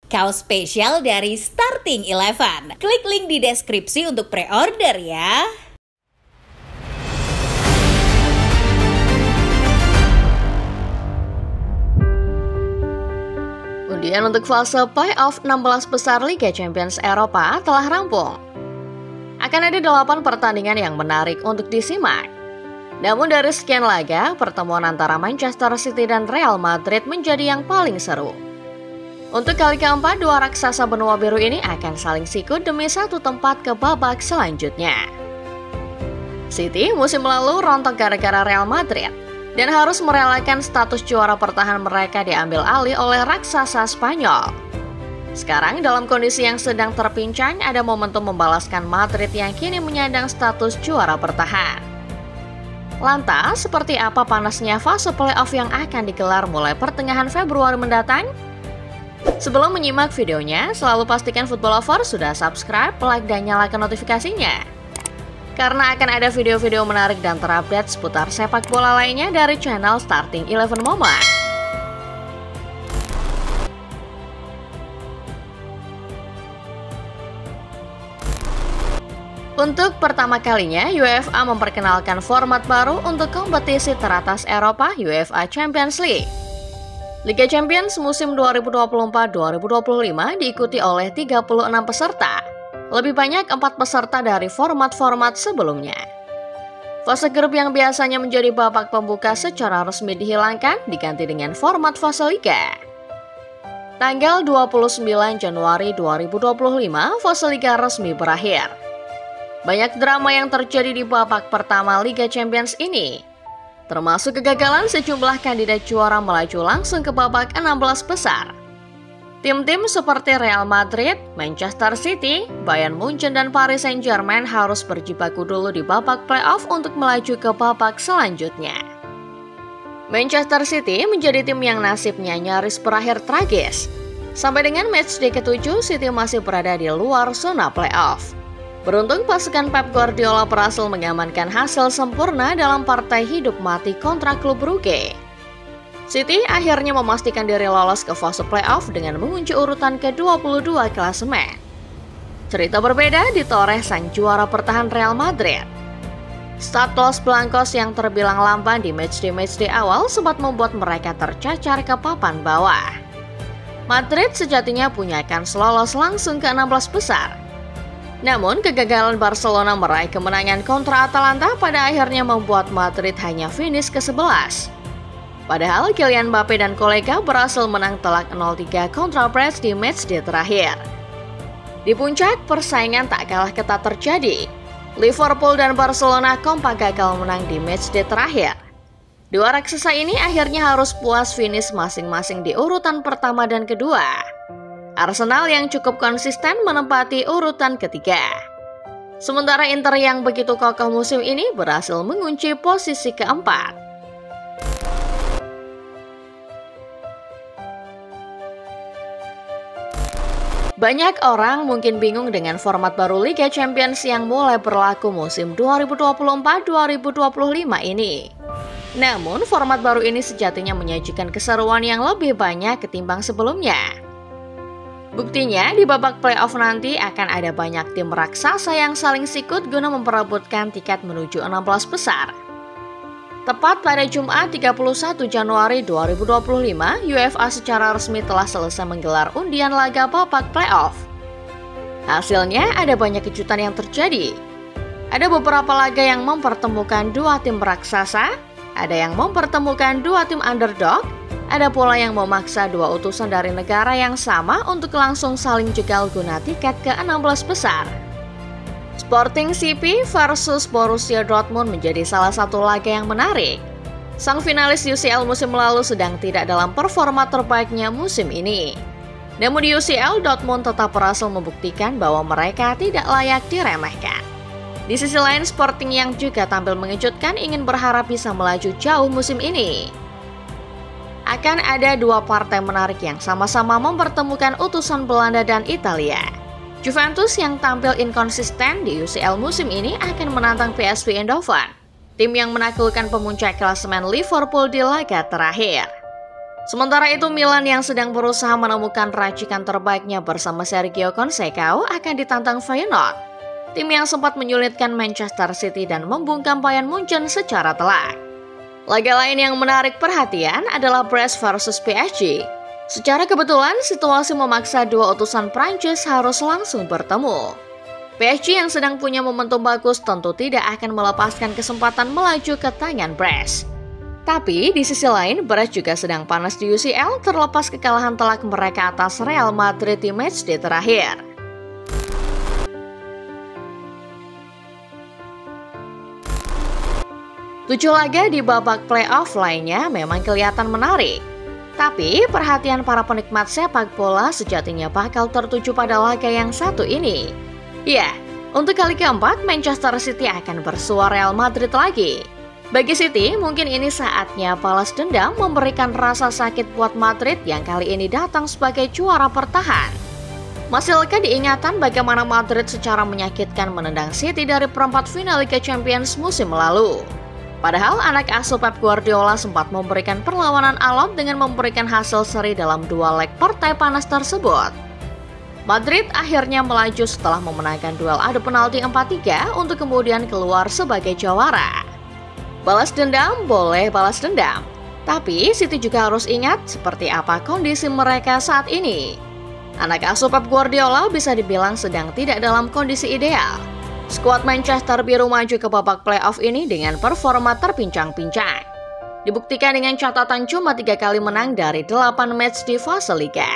Kaos spesial dari Starting Eleven. Klik link di deskripsi untuk pre-order ya. Undian untuk fase playoff 16 besar Liga Champions Eropa telah rampung. Akan ada 8 pertandingan yang menarik untuk disimak. Namun dari sekian laga, pertemuan antara Manchester City dan Real Madrid menjadi yang paling seru. Untuk kali keempat, dua raksasa benua biru ini akan saling sikut demi satu tempat ke babak selanjutnya. City musim lalu rontok gara-gara Real Madrid dan harus merelakan status juara pertahanan mereka diambil alih oleh raksasa Spanyol. Sekarang dalam kondisi yang sedang terpincang, ada momentum membalaskan Madrid yang kini menyandang status juara bertahan. Lantas, seperti apa panasnya fase playoff yang akan digelar mulai pertengahan Februari mendatang? Sebelum menyimak videonya, selalu pastikan Football Lover sudah subscribe, like, dan nyalakan notifikasinya. Karena akan ada video-video menarik dan terupdate seputar sepak bola lainnya dari channel Starting Eleven Moment. Untuk pertama kalinya, UEFA memperkenalkan format baru untuk kompetisi teratas Eropa, UEFA Champions League. Liga Champions musim 2024-2025 diikuti oleh 36 peserta, lebih banyak 4 peserta dari format-format sebelumnya. Fase grup yang biasanya menjadi babak pembuka secara resmi dihilangkan, diganti dengan format fase liga. Tanggal 29 Januari 2025, fase liga resmi berakhir. Banyak drama yang terjadi di babak pertama Liga Champions ini, termasuk kegagalan sejumlah kandidat juara melaju langsung ke babak 16 besar. Tim-tim seperti Real Madrid, Manchester City, Bayern Munchen, dan Paris Saint-Germain harus berjibaku dulu di babak playoff untuk melaju ke babak selanjutnya. Manchester City menjadi tim yang nasibnya nyaris berakhir tragis. Sampai dengan matchday ke-7, City masih berada di luar zona playoff. Beruntung pasukan Pep Guardiola berhasil mengamankan hasil sempurna dalam partai hidup mati kontra klub Brugge. City akhirnya memastikan diri lolos ke fase playoff dengan mengunci urutan ke-22 klasemen. Cerita berbeda ditoreh sang juara pertahan Real Madrid. Start Los Blancos yang terbilang lamban di matchday awal sempat membuat mereka tercacar ke papan bawah. Madrid sejatinya punya kans lolos langsung ke 16 besar. Namun, kegagalan Barcelona meraih kemenangan kontra Atalanta pada akhirnya membuat Madrid hanya finish ke-11. Padahal Kylian Mbappe dan kolega berhasil menang telak 0-3 kontra Brest di matchday terakhir. Di puncak, persaingan tak kalah ketat terjadi. Liverpool dan Barcelona kompak gagal menang di matchday terakhir. Dua raksasa ini akhirnya harus puas finish masing-masing di urutan pertama dan kedua. Arsenal yang cukup konsisten menempati urutan ketiga. Sementara Inter yang begitu kokoh musim ini berhasil mengunci posisi keempat. Banyak orang mungkin bingung dengan format baru Liga Champions yang mulai berlaku musim 2024-2025 ini. Namun, format baru ini sejatinya menyajikan keseruan yang lebih banyak ketimbang sebelumnya. Buktinya, di babak playoff nanti akan ada banyak tim raksasa yang saling sikut guna memperebutkan tiket menuju 16 besar. Tepat pada Jumat 31 Januari 2025, UEFA secara resmi telah selesai menggelar undian laga babak playoff. Hasilnya ada banyak kejutan yang terjadi. Ada beberapa laga yang mempertemukan dua tim raksasa, ada yang mempertemukan dua tim underdog, ada pula yang memaksa dua utusan dari negara yang sama untuk langsung saling jegal guna tiket ke 16 besar. Sporting CP versus Borussia Dortmund menjadi salah satu laga yang menarik. Sang finalis UCL musim lalu sedang tidak dalam performa terbaiknya musim ini. Namun di UCL, Dortmund tetap berhasil membuktikan bahwa mereka tidak layak diremehkan. Di sisi lain, Sporting yang juga tampil mengejutkan ingin berharap bisa melaju jauh musim ini. Akan ada dua partai menarik yang sama-sama mempertemukan utusan Belanda dan Italia. Juventus yang tampil inkonsisten di UCL musim ini akan menantang PSV Eindhoven, tim yang menaklukkan pemuncak klasemen Liverpool di laga terakhir. Sementara itu Milan yang sedang berusaha menemukan racikan terbaiknya bersama Sergio Conceição akan ditantang Feyenoord, tim yang sempat menyulitkan Manchester City dan membungkam Bayern Munchen secara telak. Laga lain yang menarik perhatian adalah Brest versus PSG. Secara kebetulan, situasi memaksa dua utusan Prancis harus langsung bertemu. PSG yang sedang punya momentum bagus tentu tidak akan melepaskan kesempatan melaju ke tangan Brest. Tapi di sisi lain, Brest juga sedang panas di UCL terlepas kekalahan telak mereka atas Real Madrid di matchday terakhir. Tujuh laga di babak playoff lainnya memang kelihatan menarik. Tapi perhatian para penikmat sepak bola sejatinya bakal tertuju pada laga yang satu ini. Ya, untuk kali keempat Manchester City akan bersua Real Madrid lagi. Bagi City, mungkin ini saatnya balas dendam memberikan rasa sakit buat Madrid yang kali ini datang sebagai juara bertahan. Masih lekat diingatan bagaimana Madrid secara menyakitkan menendang City dari perempat final Liga Champions musim lalu. Padahal anak asuh Pep Guardiola sempat memberikan perlawanan alot dengan memberikan hasil seri dalam dua leg partai panas tersebut. Madrid akhirnya melaju setelah memenangkan duel adu penalti 4-3 untuk kemudian keluar sebagai juara. Balas dendam boleh balas dendam, tapi City juga harus ingat seperti apa kondisi mereka saat ini. Anak asuh Pep Guardiola bisa dibilang sedang tidak dalam kondisi ideal. Skuad Manchester Biru maju ke babak playoff ini dengan performa terpincang-pincang. Dibuktikan dengan catatan cuma 3 kali menang dari 8 match di fase Liga.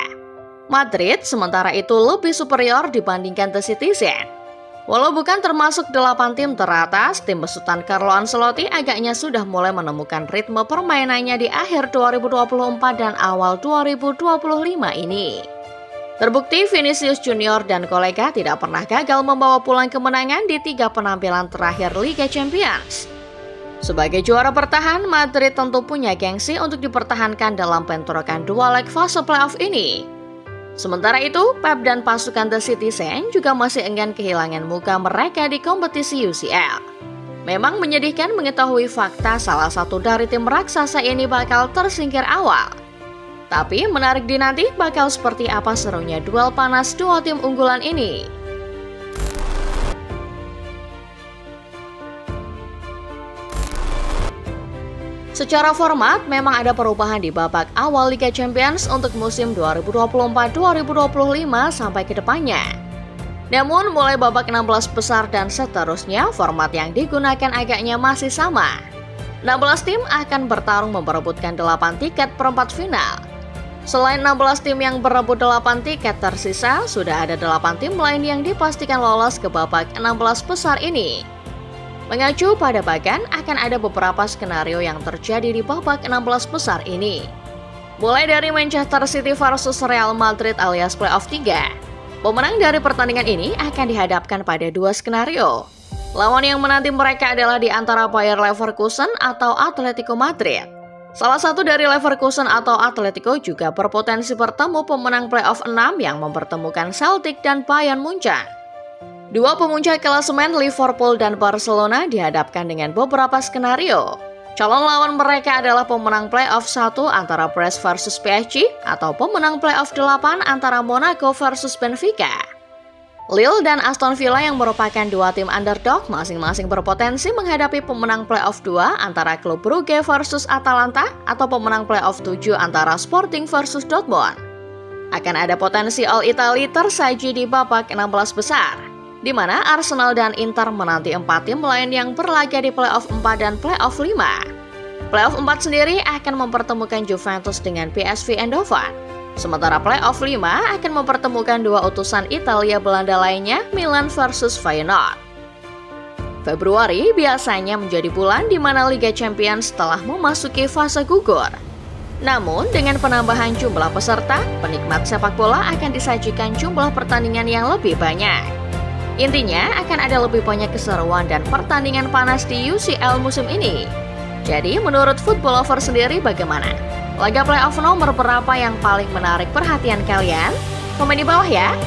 Madrid sementara itu lebih superior dibandingkan The Citizen. Walau bukan termasuk 8 tim teratas, tim besutan Carlo Ancelotti agaknya sudah mulai menemukan ritme permainannya di akhir 2024 dan awal 2025 ini. Terbukti Vinicius Junior dan kolega tidak pernah gagal membawa pulang kemenangan di 3 penampilan terakhir Liga Champions. Sebagai juara bertahan, Madrid tentu punya gengsi untuk dipertahankan dalam bentrokan 2 leg fase playoff ini. Sementara itu, Pep dan pasukan The Citizen juga masih enggan kehilangan muka mereka di kompetisi UCL. Memang menyedihkan mengetahui fakta salah satu dari tim raksasa ini bakal tersingkir awal. Tapi menarik dinanti bakal seperti apa serunya duel panas dua tim unggulan ini. Secara format, memang ada perubahan di babak awal Liga Champions untuk musim 2024-2025 sampai ke depannya. Namun, mulai babak 16 besar dan seterusnya, format yang digunakan agaknya masih sama. 16 tim akan bertarung memperebutkan 8 tiket perempat final. Selain 16 tim yang berebut 8 tiket tersisa, sudah ada 8 tim lain yang dipastikan lolos ke babak 16 besar ini. Mengacu pada bagan, akan ada beberapa skenario yang terjadi di babak 16 besar ini. Mulai dari Manchester City versus Real Madrid alias playoff 3. Pemenang dari pertandingan ini akan dihadapkan pada 2 skenario. Lawan yang menanti mereka adalah di antara Bayer Leverkusen atau Atletico Madrid. Salah satu dari Leverkusen atau Atletico juga berpotensi bertemu pemenang playoff 6 yang mempertemukan Celtic dan Bayern Munchen. Dua pemuncak klasemen Liverpool dan Barcelona dihadapkan dengan beberapa skenario. Calon lawan mereka adalah pemenang playoff 1 antara Brest versus PSG atau pemenang playoff 8 antara Monaco versus Benfica. Lille dan Aston Villa yang merupakan 2 tim underdog masing-masing berpotensi menghadapi pemenang playoff 2 antara klub Brugge versus Atalanta atau pemenang playoff 7 antara Sporting versus Dortmund. Akan ada potensi All Italy tersaji di babak 16 besar, di mana Arsenal dan Inter menanti 4 tim lain yang berlaga di playoff 4 dan playoff 5. Playoff 4 sendiri akan mempertemukan Juventus dengan PSV Eindhoven. Sementara playoff 5 akan mempertemukan 2 utusan Italia Belanda lainnya, Milan versus Feyenoord. Februari biasanya menjadi bulan di mana Liga Champions telah memasuki fase gugur. Namun, dengan penambahan jumlah peserta, penikmat sepak bola akan disajikan jumlah pertandingan yang lebih banyak. Intinya, akan ada lebih banyak keseruan dan pertandingan panas di UCL musim ini. Jadi, menurut football lover sendiri bagaimana? Laga playoff nomor berapa yang paling menarik perhatian kalian? Komen di bawah ya!